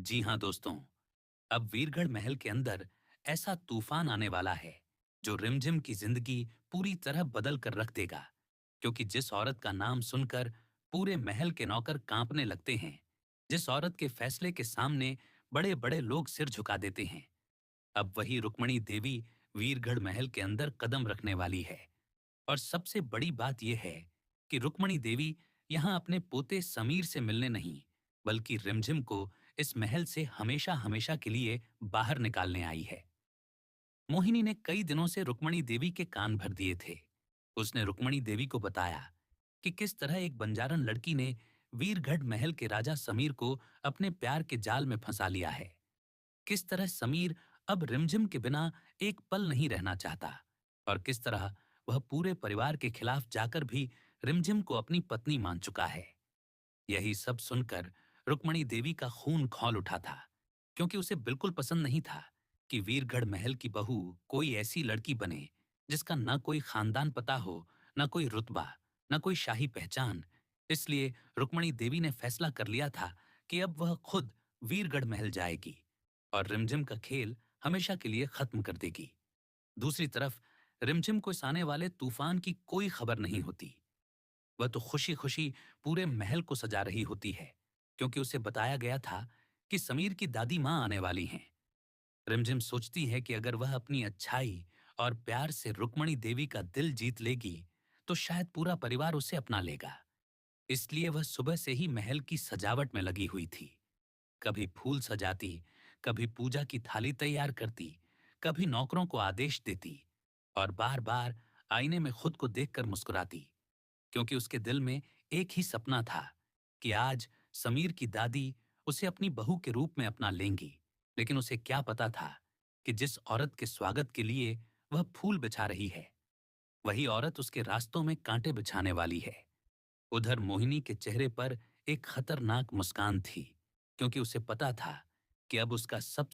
जी हाँ दोस्तों, अब वीरगढ़ महल के अंदर ऐसा तूफान आने वाला है जो रिमझिम की जिंदगी पूरी तरह बदल कर रख देगा। क्योंकि जिस औरत का नाम सुनकर पूरे महल के नौकर कांपने लगते हैं, जिस औरत के फैसले के सामने बड़े बड़े लोग सिर झुका देते हैं, अब वही रुक्मणी देवी वीरगढ़ महल के अंदर कदम रखने वाली है। और सबसे बड़ी बात यह है कि रुक्मणी देवी यहाँ अपने पोते समीर से मिलने नहीं, बल्कि रिमझिम को इस महल से हमेशा हमेशा के लिए बाहर निकालने आई है। मोहिनी ने कई दिनों से रुक्मणी देवी के कान भर दिए थे। उसने रुक्मणी देवी को बताया कि किस तरह एक बंजारन लड़की ने वीरगढ़ महल के राजा समीर को अपने प्यार के जाल में फंसा लिया है। किस तरह समीर अब रिमझिम के बिना एक पल नहीं रहना चाहता, और किस तरह वह पूरे परिवार के खिलाफ जाकर भी रिमझिम को अपनी पत्नी मान चुका है। यही सब सुनकर रुक्मणी देवी का खून खौल उठा था, क्योंकि उसे बिल्कुल पसंद नहीं था कि वीरगढ़ महल की बहू कोई ऐसी लड़की बने जिसका न कोई खानदान पता हो, न कोई रुतबा, न कोई शाही पहचान। इसलिए रुक्मणी देवी ने फैसला कर लिया था कि अब वह खुद वीरगढ़ महल जाएगी और रिमझिम का खेल हमेशा के लिए खत्म कर देगी। दूसरी तरफ रिमझिम को इस आने वाले तूफान की कोई खबर नहीं होती। वह तो खुशी खुशी पूरे महल को सजा रही होती है, क्योंकि उसे बताया गया था कि समीर की दादी माँ आने वाली हैं। रिमझिम सोचती है कि अगर वह अपनी अच्छाई और प्यार से रुक्मणी देवी का दिल जीत लेगी, तो शायद पूरा परिवार उसे अपना लेगा। इसलिए वह सुबह से ही महल की सजावट में लगी हुई थी। कभी फूल सजाती, कभी पूजा की थाली तैयार करती, कभी नौकरों को आदेश देती, और बार बार आईने में खुद को देखकर मुस्कुराती, क्योंकि उसके दिल में एक ही सपना था कि आज समीर की दादी उसे अपनी बहू के रूप में अपना लेंगी। लेकिन उसे क्या पता था कि जिस औरत के स्वागत के लिए वह फूल बिछा रही है, वही औरत उसके रास्तों में कांटे बिछाने वाली है। उधर मोहिनी के चेहरे पर एक खतरनाक मुस्कान थी, क्योंकि उसे पता था कि अब उसका सब